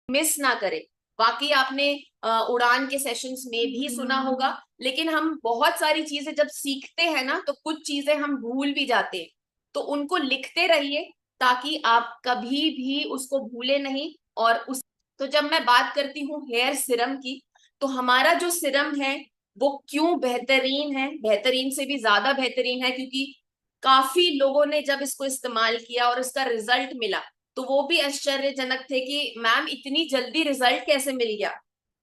Miss ना करें। बाकी आपने उड़ान के सेशंस में भी सुना होगा, लेकिन हम बहुत सारी चीजें जब सीखते हैं ना तो कुछ चीजें हम भूल भी जाते हैं। तो उनको लिखते रहिए ताकि आप कभी भी उसको भूले नहीं। और उस तो जब मैं बात करती हूँ हेयर सिरम की, तो हमारा जो सिरम है वो क्यों बेहतरीन है, बेहतरीन से भी ज्यादा बेहतरीन है, क्योंकि काफी लोगों ने जब इसको इस्तेमाल किया और इसका रिजल्ट मिला तो वो भी आश्चर्यजनक थे कि मैम इतनी जल्दी रिजल्ट कैसे मिल गया।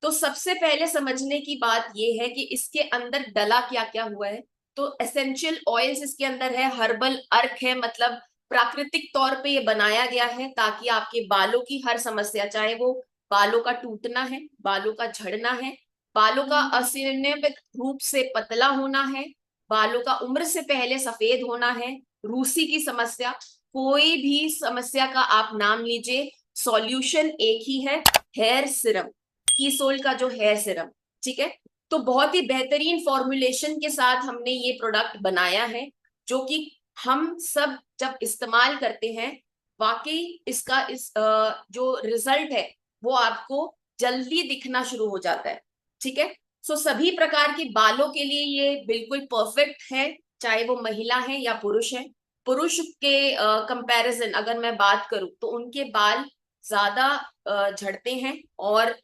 तो सबसे पहले समझने की बात यह है कि इसके अंदर डला क्या क्या हुआ है। तो एसेंशियल ऑयल्स इसके अंदर है, हर्बल अर्क है, मतलब प्राकृतिक तौर पे ये बनाया गया है ताकि आपके बालों की हर समस्या, चाहे वो बालों का टूटना है, बालों का झड़ना है, बालों का अनियमित रूप से पतला होना है, बालों का उम्र से पहले सफेद होना है, रूसी की समस्या, कोई भी समस्या का आप नाम लीजिए, सॉल्यूशन एक ही है, हेयर सिरम, कीसोल का जो हेयर सिरम। ठीक है। तो बहुत ही बेहतरीन फॉर्मुलेशन के साथ हमने ये प्रोडक्ट बनाया है, जो कि हम सब जब इस्तेमाल करते हैं वाकई इसका जो रिजल्ट है वो आपको जल्दी दिखना शुरू हो जाता है। ठीक है। सो सभी प्रकार के बालों के लिए ये बिल्कुल परफेक्ट है, चाहे वो महिला है या पुरुष है। पुरुष के कंपैरिजन अगर मैं बात करूं तो उनके बाल ज्यादा झड़ते हैं, और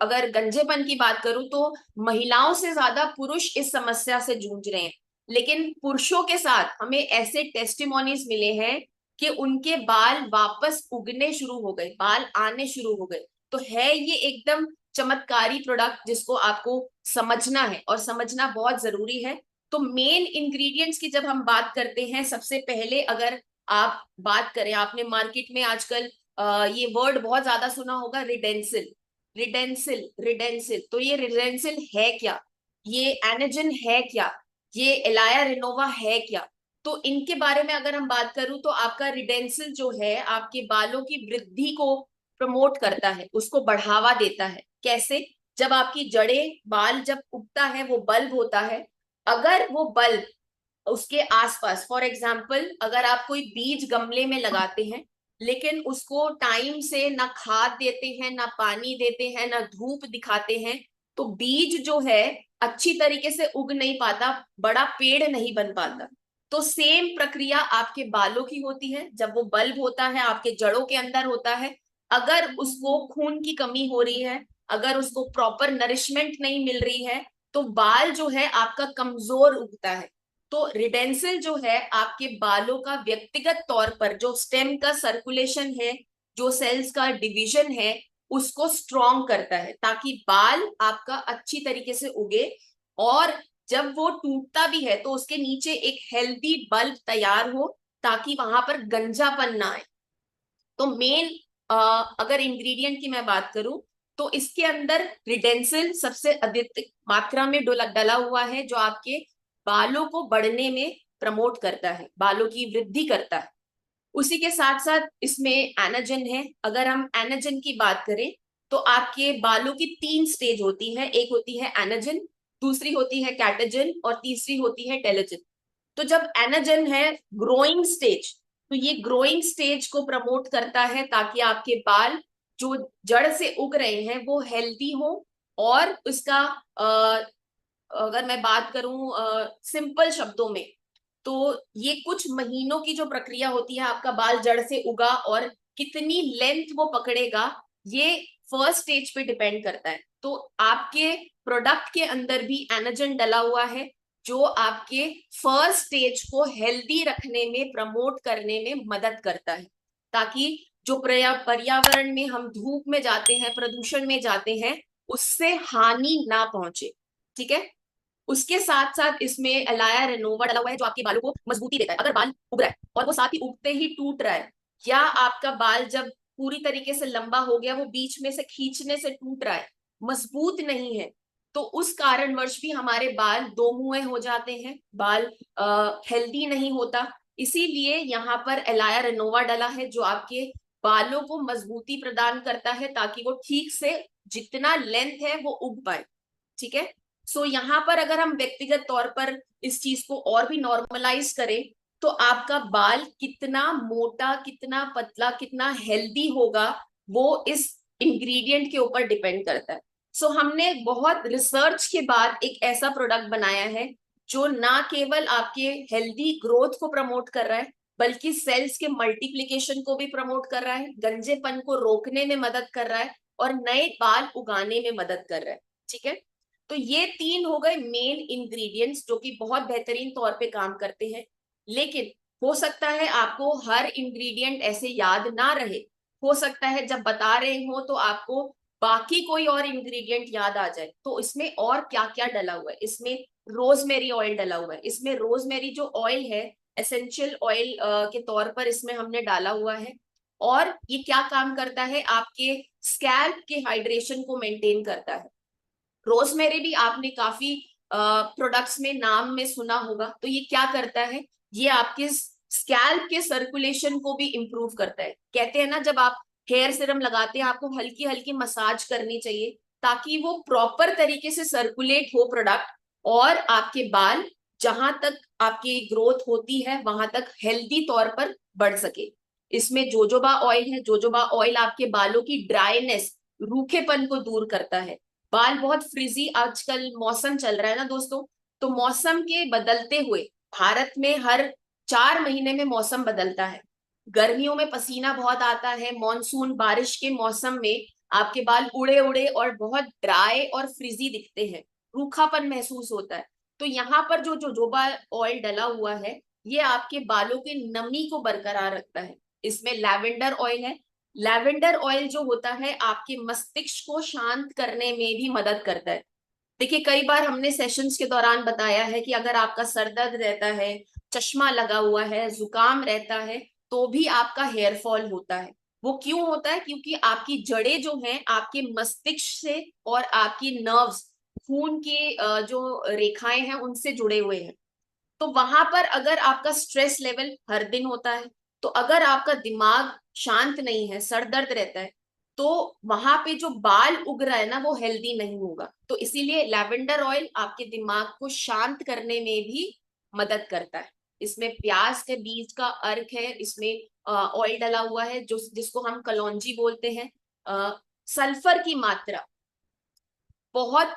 अगर गंजेपन की बात करूं तो महिलाओं से ज्यादा पुरुष इस समस्या से जूझ रहे हैं। लेकिन पुरुषों के साथ हमें ऐसे टेस्टिमोनीज मिले हैं कि उनके बाल वापस उगने शुरू हो गए, बाल आने शुरू हो गए। तो है ये एकदम चमत्कारी प्रोडक्ट जिसको आपको समझना है, और समझना बहुत जरूरी है। तो मेन इंग्रेडिएंट्स की जब हम बात करते हैं, सबसे पहले अगर आप बात करें, आपने मार्केट में आजकल ये वर्ड बहुत ज्यादा सुना होगा, रिडेंसिल। रिडेंसिल, रिडेंसिल, तो ये रिडेंसिल है क्या, ये एनेजन है क्या, ये एलाया रेनोवा है क्या? तो इनके बारे में अगर हम बात करूं तो आपका रिडेंसिल जो है आपके बालों की वृद्धि को प्रमोट करता है, उसको बढ़ावा देता है। कैसे? जब आपकी जड़ें, बाल जब उगता है वो बल्ब होता है, अगर वो बल्ब उसके आसपास, फॉर एग्जाम्पल अगर आप कोई बीज गमले में लगाते हैं लेकिन उसको टाइम से ना खाद देते हैं, ना पानी देते हैं, ना धूप दिखाते हैं, तो बीज जो है अच्छी तरीके से उग नहीं पाता, बड़ा पेड़ नहीं बन पाता। तो सेम प्रक्रिया आपके बालों की होती है। जब वो बल्ब होता है आपके जड़ों के अंदर होता है, अगर उसको खून की कमी हो रही है, अगर उसको प्रॉपर नरिशमेंट नहीं मिल रही है, तो बाल जो है आपका कमजोर उगता है। तो रिडेंसिल जो है आपके बालों का व्यक्तिगत तौर पर जो स्टेम का सर्कुलेशन है, जो सेल्स का डिवीजन है, उसको स्ट्रॉन्ग करता है ताकि बाल आपका अच्छी तरीके से उगे। और जब वो टूटता भी है तो उसके नीचे एक हेल्दी बल्ब तैयार हो ताकि वहां पर गंजापन ना आए। तो मेन अगर इंग्रेडिएंट की मैं बात करूं तो इसके अंदर रिडेंसिल सबसे अधिक मात्रा में डला हुआ है, जो आपके बालों को बढ़ने में प्रमोट करता है, बालों की वृद्धि करता है। उसी के साथ साथ इसमें एनाजन है। अगर हम एनाजन की बात करें तो आपके बालों की 3 स्टेज होती है, एक होती है एनाजन, दूसरी होती है कैटाजन, और तीसरी होती है टेलोजन। तो जब एनाजन है ग्रोइंग स्टेज, तो ये ग्रोइंग स्टेज को प्रमोट करता है ताकि आपके बाल जो जड़ से उग रहे हैं वो हेल्दी हो। और उसका अगर मैं बात करूं सिंपल शब्दों में, तो ये कुछ महीनों की जो प्रक्रिया होती है, आपका बाल जड़ से उगा और कितनी लेंथ वो पकड़ेगा, ये फर्स्ट स्टेज पे डिपेंड करता है। तो आपके प्रोडक्ट के अंदर भी एनाजन डला हुआ है, जो आपके फर्स्ट स्टेज को हेल्दी रखने में, प्रमोट करने में मदद करता है, ताकि जो पर्यावरण में हम धूप में जाते हैं, प्रदूषण में जाते हैं, उससे हानि ना पहुंचे। ठीक है। उसके साथ साथ इसमें एलाया रेनोवा डला हुआ है, जो आपके बालों को मजबूती देता है। अगर बाल उग रहा है और वो साथ ही उगते ही टूट रहा है, या आपका बाल जब पूरी तरीके से लंबा हो गया वो बीच में से खींचने से टूट रहा है, मजबूत नहीं है, तो उस कारणवश भी हमारे बाल दो मुंहे हो जाते हैं, बाल हेल्दी नहीं होता। इसीलिए यहाँ पर एलाया रेनोवा डला है, जो आपके बालों को मजबूती प्रदान करता है ताकि वो ठीक से जितना लेंथ है वो उग पाए। ठीक है। सो यहाँ पर अगर हम व्यक्तिगत तौर पर इस चीज को और भी नॉर्मलाइज करें, तो आपका बाल कितना मोटा, कितना पतला, कितना हेल्दी होगा, वो इस इंग्रेडिएंट के ऊपर डिपेंड करता है। सो हमने बहुत रिसर्च के बाद एक ऐसा प्रोडक्ट बनाया है जो ना केवल आपके हेल्दी ग्रोथ को प्रमोट कर रहा है, बल्कि सेल्स के मल्टीप्लिकेशन को भी प्रमोट कर रहा है, गंजेपन को रोकने में मदद कर रहा है और नए बाल उगाने में मदद कर रहा है। ठीक है, तो ये 3 हो गए मेन इंग्रेडिएंट्स जो कि बहुत बेहतरीन तौर पे काम करते हैं। लेकिन हो सकता है आपको हर इंग्रेडिएंट ऐसे याद ना रहे, हो सकता है जब बता रहे हो तो आपको बाकी कोई और इंग्रेडिएंट याद आ जाए। तो इसमें और क्या क्या डला हुआ है, इसमें रोजमेरी ऑयल डला हुआ है। इसमें रोजमेरी जो ऑयल है एसेंशियल ऑयल के तौर पर इसमें हमने डाला हुआ है, और ये क्या काम करता है, आपके स्कैल्प के हाइड्रेशन को मेंटेन करता है। रोजमेरी भी आपने काफी प्रोडक्ट्स में नाम में सुना होगा। तो ये क्या करता है, ये आपके स्कैल्प के सर्कुलेशन को भी इंप्रूव करता है। कहते हैं ना, जब आप हेयर सीरम लगाते हैं आपको हल्की हल्की मसाज करनी चाहिए ताकि वो प्रॉपर तरीके से सर्कुलेट हो प्रोडक्ट, और आपके बाल जहां तक आपकी ग्रोथ होती है वहां तक हेल्दी तौर पर बढ़ सके। इसमें जोजोबा ऑयल है। जोजोबा ऑयल आपके बालों की ड्राइनेस, रूखेपन को दूर करता है। बाल बहुत फ्रिजी, आजकल मौसम चल रहा है ना दोस्तों, तो मौसम के बदलते हुए भारत में हर 4 महीने में मौसम बदलता है। गर्मियों में पसीना बहुत आता है, मॉनसून बारिश के मौसम में आपके बाल उड़े उड़े और बहुत ड्राई और फ्रिजी दिखते हैं, रूखापन महसूस होता है। तो यहाँ पर जो जोजोबा ऑयल डला हुआ है ये आपके बालों की नमी को बरकरार रखता है। इसमें लैवेंडर ऑयल है। लैवेंडर ऑयल जो होता है आपके मस्तिष्क को शांत करने में भी मदद करता है। देखिए, कई बार हमने सेशंस के दौरान बताया है कि अगर आपका सर दर्द रहता है, चश्मा लगा हुआ है, जुकाम रहता है, तो भी आपका हेयर फॉल होता है। वो क्यों होता है? क्योंकि आपकी जड़ें जो हैं आपके मस्तिष्क से और आपकी नर्व्स, खून के जो रेखाएं हैं उनसे जुड़े हुए हैं। तो वहां पर अगर आपका स्ट्रेस लेवल हर दिन होता है, तो अगर आपका दिमाग शांत नहीं है, सर दर्द रहता है, तो वहां पे जो बाल उग रहा है ना वो हेल्दी नहीं होगा। तो इसीलिए लैवेंडर ऑयल आपके दिमाग को शांत करने में भी मदद करता है। इसमें प्याज के बीज का अर्क है, इसमें ऑयल डला हुआ है जो जिसको हम कलौंजी बोलते हैं। सल्फर की मात्रा बहुत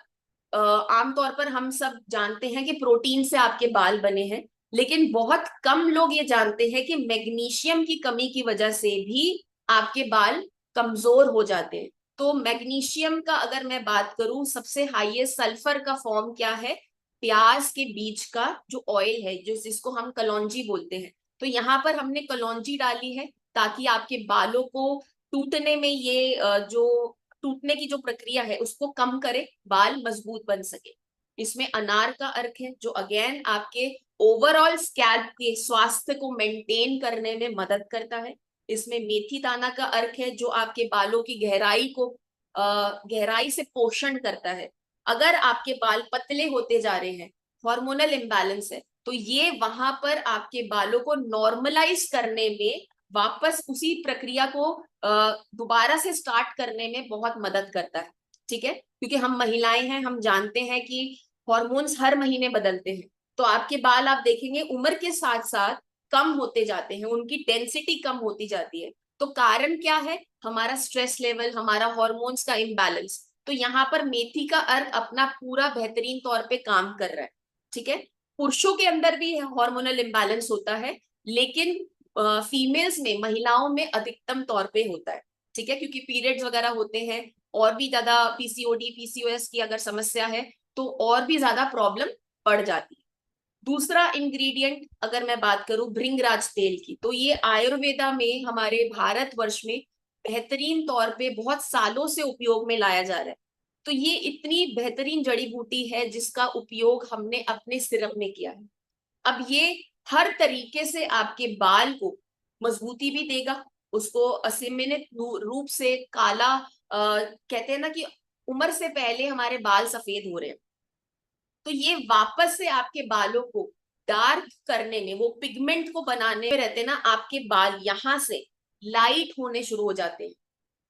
आमतौर पर हम सब जानते हैं कि प्रोटीन से आपके बाल बने हैं, लेकिन बहुत कम लोग ये जानते हैं कि मैग्नीशियम की कमी की वजह से भी आपके बाल कमजोर हो जाते हैं। तो मैग्नीशियम का अगर मैं बात करूं, सबसे हाईएस्ट सल्फर का फॉर्म क्या है, प्याज के बीज का जो ऑयल है, जो जिसको हम कलौंजी बोलते हैं। तो यहाँ पर हमने कलौंजी डाली है ताकि आपके बालों को टूटने में ये जो टूटने की जो प्रक्रिया है उसको कम करे, बाल मजबूत बन सके। इसमें अनार का अर्क है जो अगेन आपके ओवरऑल स्कैल्प के स्वास्थ्य को मेंटेन करने में मदद करता है। इसमें मेथी दाना का अर्क है जो आपके बालों की गहराई को गहराई से पोषण करता है। अगर आपके बाल पतले होते जा रहे हैं, हार्मोनल इम्बैलेंस है, तो ये वहां पर आपके बालों को नॉर्मलाइज करने में, वापस उसी प्रक्रिया को दोबारा से स्टार्ट करने में बहुत मदद करता है। ठीक है, क्योंकि हम महिलाएं हैं, हम जानते हैं कि हॉर्मोन्स हर महीने बदलते हैं। तो आपके बाल आप देखेंगे उम्र के साथ साथ कम होते जाते हैं, उनकी डेंसिटी कम होती जाती है। तो कारण क्या है? हमारा स्ट्रेस लेवल, हमारा हॉर्मोन्स का इम्बैलेंस। तो यहाँ पर मेथी का अर्क अपना पूरा बेहतरीन तौर पे काम कर रहा है। ठीक है, पुरुषों के अंदर भी हार्मोनल इम्बैलेंस होता है, लेकिन फीमेल्स में, महिलाओं में अधिकतम तौर पे होता है। ठीक है, क्योंकि पीरियड्स वगैरह होते हैं, और भी ज्यादा पीसीओडी पीसीओएस की अगर समस्या है तो और भी ज्यादा प्रॉब्लम बढ़ जाती है। दूसरा इंग्रेडिएंट अगर मैं बात करूं भृंगराज तेल की, तो ये आयुर्वेदा में हमारे भारतवर्ष में बेहतरीन तौर पे बहुत सालों से उपयोग में लाया जा रहा है। तो ये इतनी बेहतरीन जड़ी बूटी है जिसका उपयोग हमने अपने सिरप में किया है। अब ये हर तरीके से आपके बाल को मजबूती भी देगा, उसको असीमित रूप से काला कहते हैं ना कि उम्र से पहले हमारे बाल सफेद हो रहे हैं, तो ये वापस से आपके बालों को डार्क करने में, वो पिगमेंट को बनाने में रहते हैं ना, आपके बाल यहाँ से लाइट होने शुरू हो जाते हैं।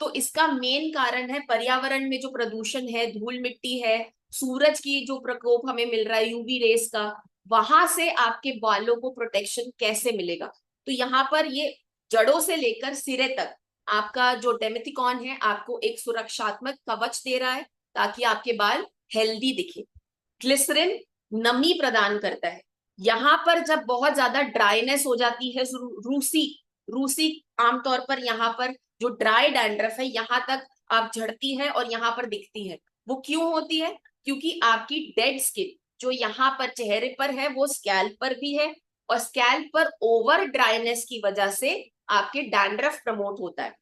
तो इसका मेन कारण है पर्यावरण में जो प्रदूषण है, धूल मिट्टी है, सूरज की जो प्रकोप हमें मिल रहा है यूवी रेस का, वहां से आपके बालों को प्रोटेक्शन कैसे मिलेगा। तो यहाँ पर ये जड़ों से लेकर सिरे तक आपका जो डेमेथिकॉन है आपको एक सुरक्षात्मक कवच दे रहा है ताकि आपके बाल हेल्दी दिखे। ग्लिसरीन नमी प्रदान करता है। यहाँ पर जब बहुत ज्यादा ड्राइनेस हो जाती है, रूसी रूसी आमतौर पर यहाँ पर जो ड्राई डैंड्रफ है यहाँ तक आप झड़ती है और यहाँ पर दिखती है, वो क्यों होती है? क्योंकि आपकी डेड स्किन जो यहाँ पर चेहरे पर है वो स्कैल्प पर भी है, और स्कैल्प पर ओवर ड्राइनेस की वजह से आपके डैंड्रफ प्रमोट होता है।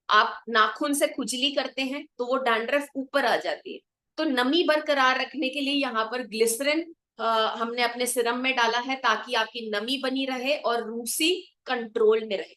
आप नाखून से खुजली करते हैं तो वो डैंड्रफ ऊपर आ जाती है। तो नमी बरकरार रखने के लिए यहाँ पर ग्लिसरीन हमने अपने सिरम में डाला है ताकि आपकी नमी बनी रहे और रूसी कंट्रोल में रहे।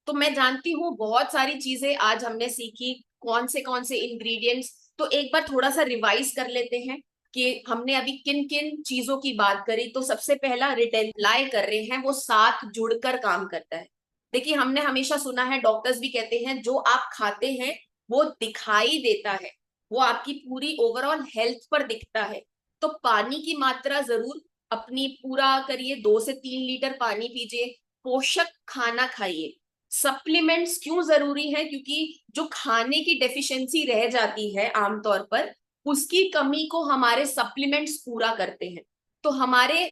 तो मैं जानती हूँ बहुत सारी चीजें आज हमने सीखी, कौन से इंग्रेडिएंट्स। तो एक बार थोड़ा सा रिवाइज कर लेते हैं कि हमने अभी किन किन चीजों की बात करी। तो सबसे पहला रिटेंप्लाई कर रहे हैं, वो साथ जुड़कर काम करता है। देखिए हमने हमेशा सुना है, डॉक्टर्स भी कहते हैं जो आप खाते हैं वो दिखाई देता है, वो आपकी पूरी ओवरऑल हेल्थ पर दिखता है। तो पानी की मात्रा जरूर अपनी पूरा करिए, 2 से 3 लीटर पानी पीजिए, पोषक खाना खाइए। सप्लीमेंट्स क्यों जरूरी है? क्योंकि जो खाने की डेफिशिएंसी रह जाती है आमतौर पर, उसकी कमी को हमारे सप्लीमेंट्स पूरा करते हैं। तो हमारे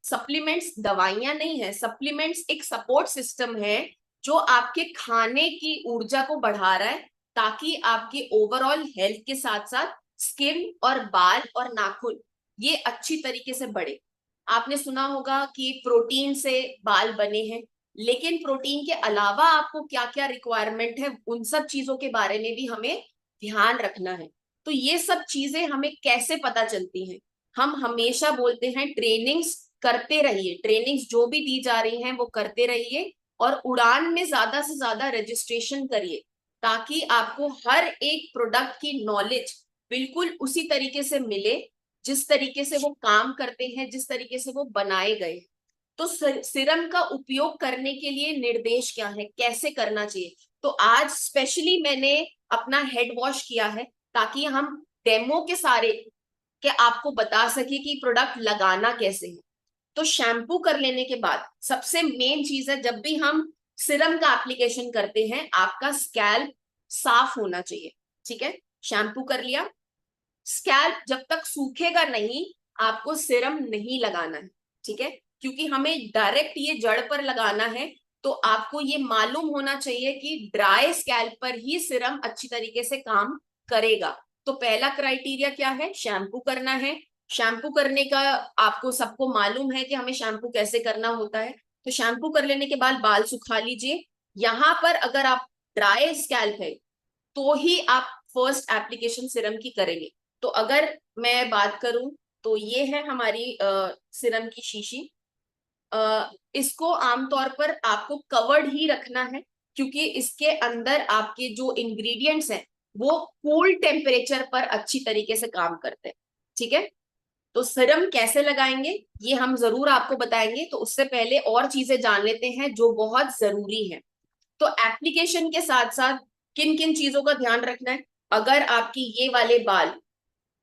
सप्लीमेंट्स दवाइयां नहीं है, सप्लीमेंट्स एक सपोर्ट सिस्टम है जो आपके खाने की ऊर्जा को बढ़ा रहा है ताकि आपके ओवरऑल हेल्थ के साथ साथ स्किन और बाल और नाखून ये अच्छी तरीके से बढ़े। आपने सुना होगा कि प्रोटीन से बाल बने हैं, लेकिन प्रोटीन के अलावा आपको क्या क्या रिक्वायरमेंट है उन सब चीजों के बारे में भी हमें ध्यान रखना है। तो ये सब चीजें हमें कैसे पता चलती हैं? हम हमेशा बोलते हैं ट्रेनिंग्स करते रहिए, ट्रेनिंग्स जो भी दी जा रही हैं वो करते रहिए, और उड़ान में ज्यादा से ज्यादा रजिस्ट्रेशन करिए ताकि आपको हर एक प्रोडक्ट की नॉलेज बिल्कुल उसी तरीके से मिले जिस तरीके से वो काम करते हैं, जिस तरीके से वो बनाए गए। तो सिरम का उपयोग करने के लिए निर्देश क्या है, कैसे करना चाहिए? तो आज स्पेशली मैंने अपना हेड वॉश किया है ताकि हम डेमो के सारे के आपको बता सके कि प्रोडक्ट लगाना कैसे है। तो शैम्पू कर लेने के बाद सबसे मेन चीज है, जब भी हम सिरम का एप्लीकेशन करते हैं आपका स्कैल्प साफ होना चाहिए। ठीक है, शैम्पू कर लिया, स्कैल्प जब तक सूखेगा नहीं आपको सिरम नहीं लगाना है। ठीक है, क्योंकि हमें डायरेक्ट ये जड़ पर लगाना है, तो आपको ये मालूम होना चाहिए कि ड्राई स्कैल्प पर ही सिरम अच्छी तरीके से काम करेगा। तो पहला क्राइटेरिया क्या है? शैम्पू करना है। शैम्पू करने का आपको सबको मालूम है कि हमें शैम्पू कैसे करना होता है। तो शैम्पू कर लेने के बाद बाल सुखा लीजिए। यहाँ पर अगर आप ड्राई स्कैल्प है तो ही आप फर्स्ट एप्लीकेशन सिरम की करेंगे। तो अगर मैं बात करूं तो ये है हमारी सिरम की शीशी। इसको आमतौर पर आपको कवर्ड ही रखना है क्योंकि इसके अंदर आपके जो इंग्रेडिएंट्स हैं वो कूल टेम्परेचर पर अच्छी तरीके से काम करते हैं। ठीक है, तो सिरम कैसे लगाएंगे ये हम जरूर आपको बताएंगे। तो उससे पहले और चीजें जान लेते हैं जो बहुत जरूरी है। तो एप्लीकेशन के साथ साथ किन किन चीजों का ध्यान रखना है? अगर आपकी ये वाले बाल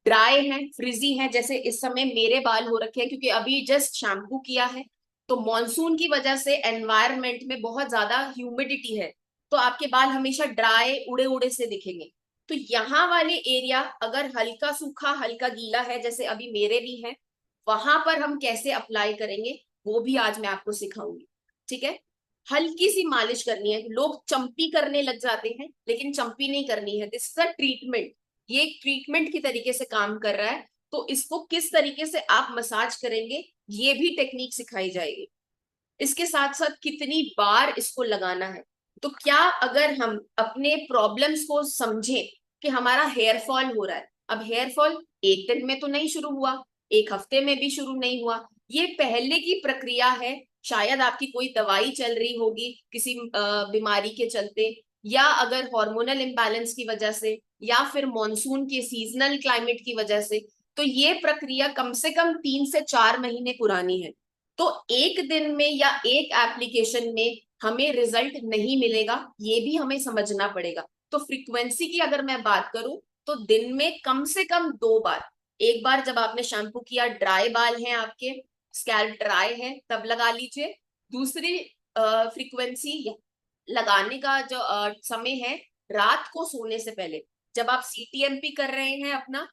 ड्राई हैं, फ्रिजी हैं, जैसे इस समय मेरे बाल हो रखे हैं क्योंकि अभी जस्ट शैम्पू किया है, तो मॉनसून की वजह से एनवायरमेंट में बहुत ज्यादा ह्यूमिडिटी है, तो आपके बाल हमेशा ड्राई उड़े उड़े से दिखेंगे। तो यहाँ वाले एरिया अगर हल्का सूखा हल्का गीला है जैसे अभी मेरे भी हैं, वहां पर हम कैसे अप्लाई करेंगे वो भी आज मैं आपको सिखाऊंगी। ठीक है, हल्की सी मालिश करनी है। लोग चंपी करने लग जाते हैं लेकिन चंपी नहीं करनी है, दिस इज अ ट्रीटमेंट। ये एक ट्रीटमेंट की तरीके से काम कर रहा है। तो इसको किस तरीके से आप मसाज करेंगे ये भी टेक्निक सिखाई जाएगी। इसके साथ साथ कितनी बार इसको लगाना है। तो क्या अगर हम अपने प्रॉब्लम्स को समझें कि हमारा हेयर फॉल हो रहा है, अब हेयर फॉल एक दिन में तो नहीं शुरू हुआ, एक हफ्ते में भी शुरू नहीं हुआ, ये पहले की प्रक्रिया है। शायद आपकी कोई दवाई चल रही होगी किसी बीमारी के चलते, या अगर हार्मोनल इम्बैलेंस की वजह से, या फिर मॉनसून के सीजनल क्लाइमेट की वजह से। तो ये प्रक्रिया कम से कम 3 से 4 महीने पुरानी है। तो एक दिन में या एक एप्लीकेशन में हमें रिजल्ट नहीं मिलेगा, ये भी हमें समझना पड़ेगा। तो फ्रीक्वेंसी की अगर मैं बात करूं तो दिन में कम से कम 2 बार, एक बार जब आपने शैम्पू किया, ड्राई बाल हैं आपके, स्कैल्प ड्राई है, तब लगा लीजिए। दूसरी फ्रीक्वेंसी लगाने का जो समय है, रात को सोने से पहले। जब आप सीटीएमपी कर रहे हैं अपना,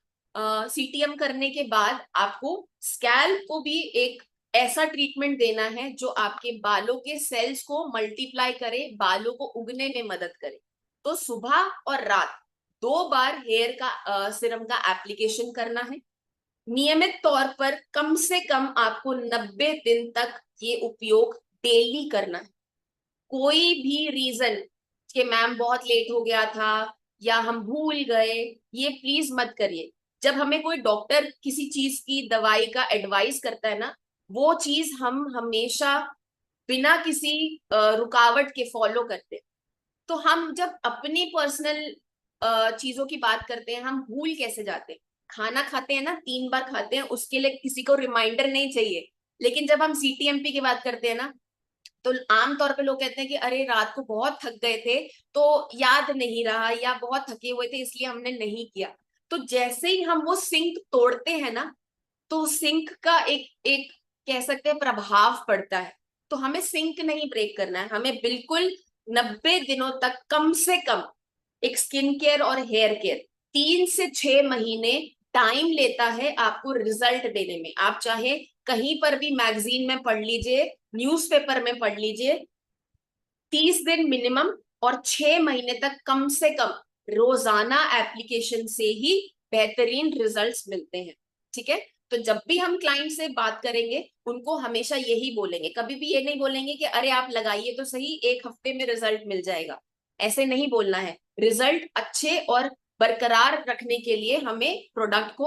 सीटीएम करने के बाद आपको स्कैल्प को भी एक ऐसा ट्रीटमेंट देना है जो आपके बालों के सेल्स को मल्टीप्लाई करे, बालों को उगने में मदद करे। तो सुबह और रात 2 बार हेयर का सीरम का एप्लीकेशन करना है। नियमित तौर पर कम से कम आपको 90 दिन तक ये उपयोग डेली करना है। कोई भी रीजन कि मैम बहुत लेट हो गया था या हम भूल गए, ये प्लीज मत करिए। जब हमें कोई डॉक्टर किसी चीज की दवाई का एडवाइस करता है ना, वो चीज हम हमेशा बिना किसी रुकावट के फॉलो करते हैं। तो हम जब अपनी पर्सनल चीजों की बात करते हैं, हम भूल कैसे जाते हैं। खाना खाते हैं ना, 3 बार खाते हैं, उसके लिए किसी को रिमाइंडर नहीं चाहिए। लेकिन जब हम सीटीएमपी की बात करते हैं ना, तो आमतौर पे लोग कहते हैं कि अरे रात को बहुत थक गए थे तो याद नहीं रहा, या बहुत थके हुए थे इसलिए हमने नहीं किया। तो जैसे ही हम वो सिंक तोड़ते हैं ना, तो सिंक का एक एक कह सकते हैं प्रभाव पड़ता है। तो हमें सिंक नहीं ब्रेक करना है, हमें बिल्कुल 90 दिनों तक कम से कम एक स्किन केयर और हेयर केयर 3 से 6 महीने टाइम लेता है आपको रिजल्ट देने में। आप चाहे कहीं पर भी मैगजीन में पढ़ लीजिए, न्यूज़पेपर में पढ़ लीजिए, 30 दिन मिनिमम और 6 महीने तक कम से कम रोजाना एप्लीकेशन से ही बेहतरीन रिजल्ट्स मिलते हैं। ठीक है। तो जब भी हम क्लाइंट से बात करेंगे, उनको हमेशा यही बोलेंगे, कभी भी ये नहीं बोलेंगे कि अरे आप लगाइए तो सही, 1 हफ्ते में रिजल्ट मिल जाएगा। ऐसे नहीं बोलना है। रिजल्ट अच्छे और बरकरार रखने के लिए हमें प्रोडक्ट को